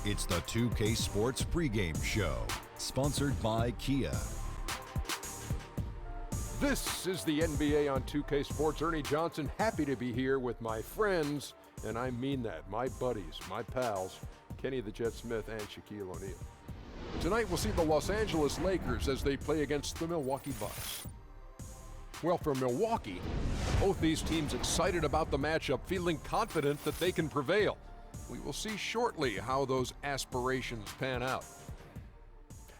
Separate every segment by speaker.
Speaker 1: It's the 2K Sports pregame show, sponsored by Kia.
Speaker 2: This is the NBA on 2K Sports. Ernie Johnson, happy to be here with my friends, and I mean that, my buddies, my pals, Kenny the Jet Smith and Shaquille O'Neal. Tonight we'll see the Los Angeles Lakers as they play against the Milwaukee Bucks. Well, for Milwaukee, both these teams excited about the matchup, feeling confident that they can prevail. We will see shortly how those aspirations pan out.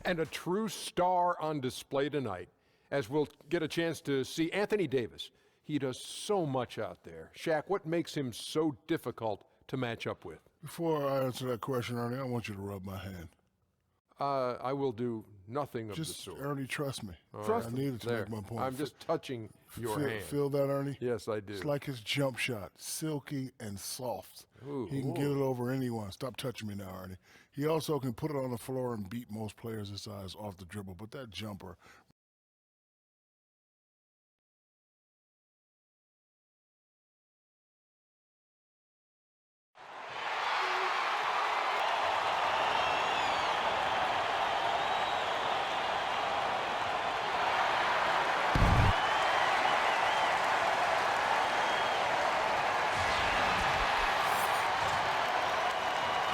Speaker 2: And a true star on display tonight, as we'll get a chance to see Anthony Davis. He does so much out there. Shaq, what makes him so difficult to match up with?
Speaker 3: Before I answer that question, Ernie, I want you to rub my hand.
Speaker 2: I will do nothing of the sort.
Speaker 3: Ernie, trust me.
Speaker 2: Trust
Speaker 3: I needed to make my point.
Speaker 2: I'm just touching your hand.
Speaker 3: Feel that, Ernie?
Speaker 2: Yes, I do.
Speaker 3: It's like his jump shot, silky and soft.
Speaker 2: Ooh,
Speaker 3: he can get it over anyone. Stop touching me now, Ernie. He also can put it on the floor and beat most players his size off the dribble, but that jumper...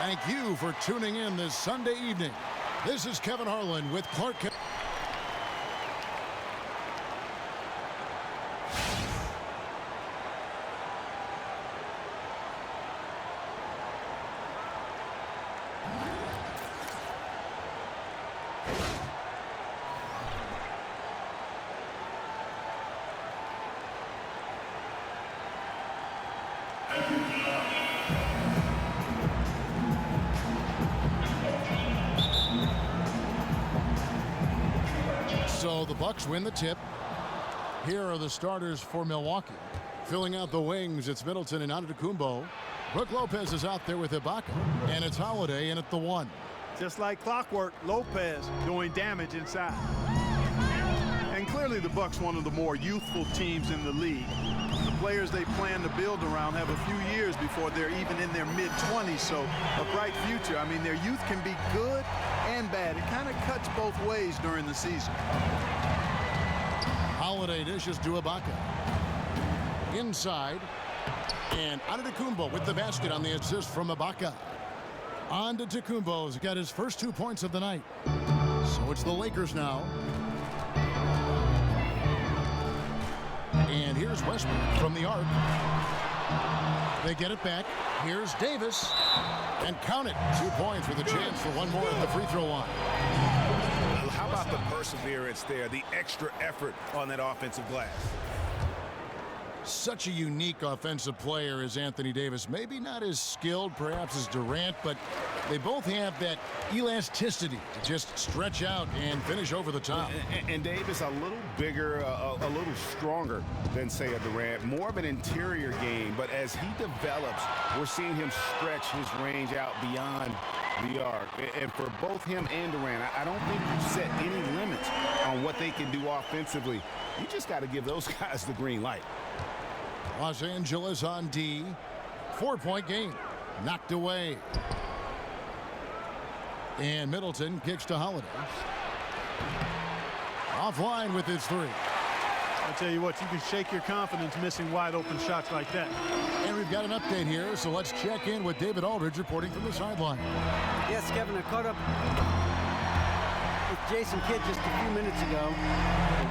Speaker 4: Thank you for tuning in this Sunday evening. This is Kevin Harlan with Clark. So the Bucks win the tip. Here are the starters for Milwaukee. Filling out the wings, it's Middleton and Antetokounmpo. Brook Lopez is out there with Ibaka, and it's Holiday in at the 1.
Speaker 5: Just like clockwork, Lopez doing damage inside. And clearly the Bucks, one of the more youthful teams in the league. The players they plan to build around have a few years before they're even in their mid-20s, so a bright future. I mean, their youth can be good and bad. It kind of cuts both ways during the season.
Speaker 4: Holiday dishes to Ibaka. Inside, and Antetokounmpo with the basket on the assist from Ibaka. Antetokounmpo's got his first 2 points of the night. So it's the Lakers now. And here's Westbrook from the arc. They get it back. Here's Davis. And count it. 2 points with a chance for one more at the free throw line.
Speaker 6: How about the perseverance there, the extra effort on that offensive glass?
Speaker 4: Such a unique offensive player as Anthony Davis. Maybe not as skilled, perhaps, as Durant, but they both have that elasticity to just stretch out and finish over the top.
Speaker 6: And Davis a little bigger, a little stronger than, say, a Durant. More of an interior game, but as he develops, we're seeing him stretch his range out beyond the arc. And for both him and Durant, I don't think you set any limits on what they can do offensively. You just got to give those guys the green light.
Speaker 4: Los Angeles on D. 4-point game. Knocked away. And Middleton kicks to Holiday. Offline with his 3.
Speaker 5: I'll tell you what, you can shake your confidence missing wide open shots like that.
Speaker 4: And we've got an update here, so let's check in with David Aldridge reporting from the sideline.
Speaker 7: Yes, Kevin, I caught up with Jason Kidd just a few minutes ago.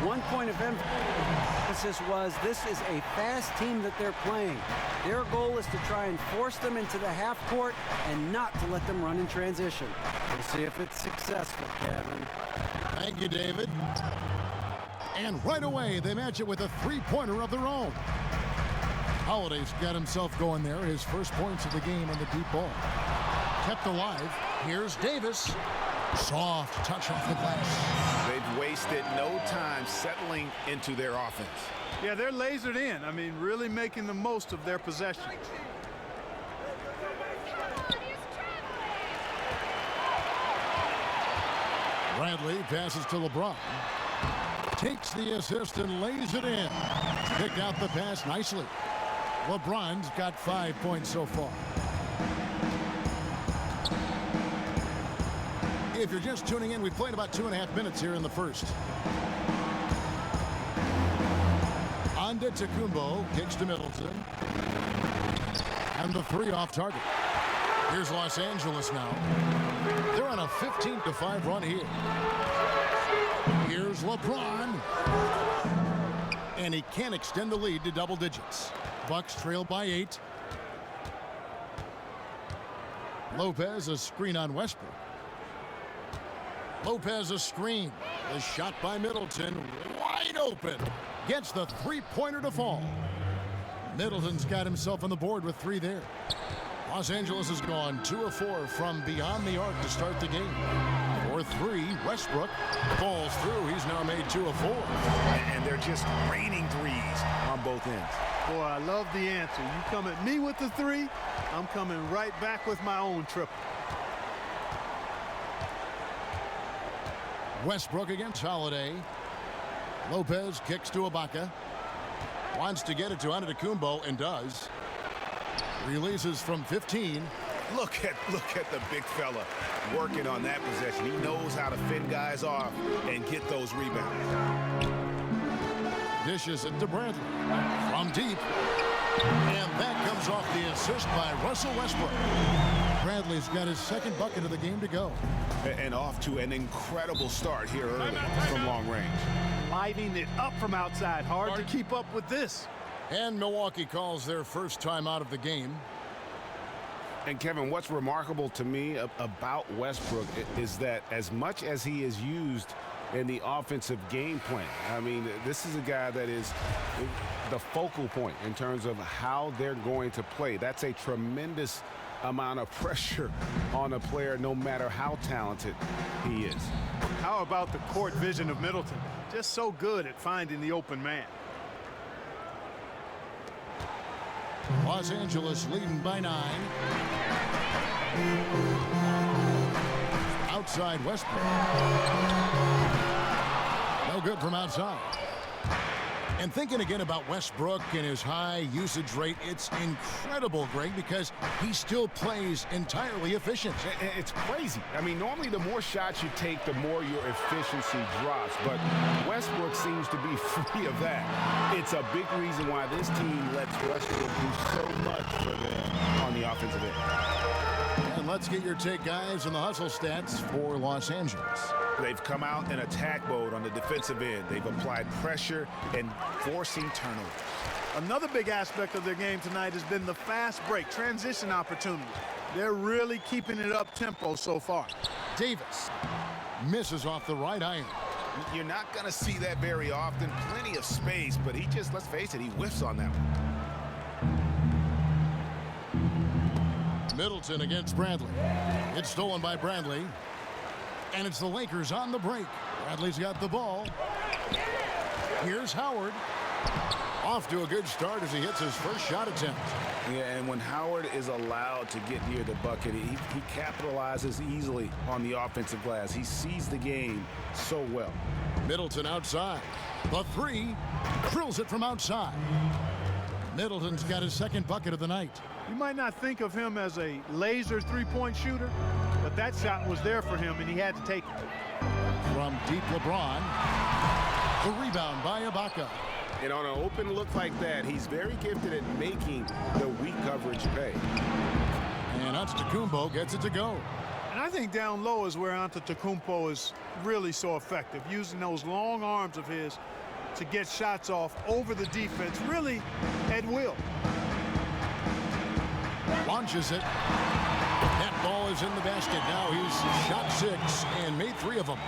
Speaker 7: The 1 point of emphasis was this is a fast team that they're playing. Their goal is to try and force them into the half court and not to let them run in transition. We'll see if it's successful, Kevin.
Speaker 4: Thank you, David. And right away, they match it with a three-pointer of their own. Holiday's got himself going there. His first points of the game on the deep ball. Kept alive. Here's Davis. Soft touch off the glass.
Speaker 6: They've wasted no time settling into their offense.
Speaker 5: Yeah, they're lasered in. I mean, really making the most of their possession.
Speaker 4: Bradley passes to LeBron. Takes the assist and lays it in. Picked out the pass nicely. LeBron's got 5 points so far. If you're just tuning in, we've played about 2.5 minutes here in the first. Antetokounmpo kicks to Middleton. And the three off target. Here's Los Angeles now. They're on a 15-5 run here. Here's LeBron. And he can't extend the lead to double digits. Bucks trail by 8. Lopez, a screen on Westbrook. Lopez, a screen. The shot by Middleton, wide open. Gets the three-pointer to fall. Middleton's got himself on the board with 3 there. Los Angeles has gone 2 of 4 from beyond the arc to start the game. For 3, Westbrook falls through. He's now made 2 of 4.
Speaker 6: And they're just raining threes on both ends.
Speaker 5: Boy, I love the answer. You come at me with the 3, I'm coming right back with my own triple.
Speaker 4: Westbrook against Holiday. Lopez kicks to Ibaka. Wants to get it to Antetokounmpo and does. Releases from 15.
Speaker 6: Look at the big fella working on that possession. He knows how to fend guys off and get those rebounds.
Speaker 4: Dishes it to Bradley from deep. And that comes off the assist by Russell Westbrook. Bradley's got his second bucket of the game to go.
Speaker 6: And off to an incredible start here early from long range.
Speaker 5: Lighting it up from outside. Hard to keep up with this.
Speaker 4: And Milwaukee calls their first time out of the game.
Speaker 6: And Kevin, what's remarkable to me about Westbrook is that as much as he is used in the offensive game plan, I mean, this is a guy that is the focal point in terms of how they're going to play. That's a tremendous amount of pressure on a player, no matter how talented he is.
Speaker 5: How about the court vision of Middleton? Just so good at finding the open man.
Speaker 4: Los Angeles leading by 9. Outside Westbrook. No good from outside. And thinking again about Westbrook and his high usage rate, it's incredible, Greg, because he still plays entirely efficient.
Speaker 6: It's crazy. I mean, normally the more shots you take, the more your efficiency drops. But Westbrook seems to be free of that. It's a big reason why this team lets Westbrook do so much for them on the offensive end.
Speaker 4: And let's get your take, guys, on the hustle stats for Los Angeles.
Speaker 6: They've come out in attack mode on the defensive end. They've applied pressure and forcing turnovers.
Speaker 5: Another big aspect of their game tonight has been the fast break, transition opportunity. They're really keeping it up tempo so far.
Speaker 4: Davis misses off the right iron.
Speaker 6: You're not going to see that very often. Plenty of space, but he just, let's face it, he whiffs on that one.
Speaker 4: Middleton against Bradley. It's stolen by Bradley. And it's the Lakers on the break. Bradley's got the ball. Here's Howard. Off to a good start as he hits his first shot attempt.
Speaker 6: Yeah, and when Howard is allowed to get near the bucket, he capitalizes easily on the offensive glass. He sees the game so well.
Speaker 4: Middleton outside. The 3. Drills it from outside. Middleton's got his second bucket of the night.
Speaker 5: You might not think of him as a laser three-point shooter, but that shot was there for him, and he had to take it.
Speaker 4: From deep, LeBron. The rebound by Ibaka.
Speaker 6: And on an open look like that, he's very gifted at making the weak coverage pay.
Speaker 4: And Antetokounmpo gets it to go.
Speaker 5: And I think down low is where Antetokounmpo is really so effective, using those long arms of his to get shots off over the defense, really at will.
Speaker 4: Launches it. That ball is in the basket. Now he's shot 6 and made 3 of them.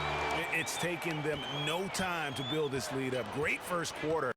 Speaker 6: It's taken them no time to build this lead up. Great first quarter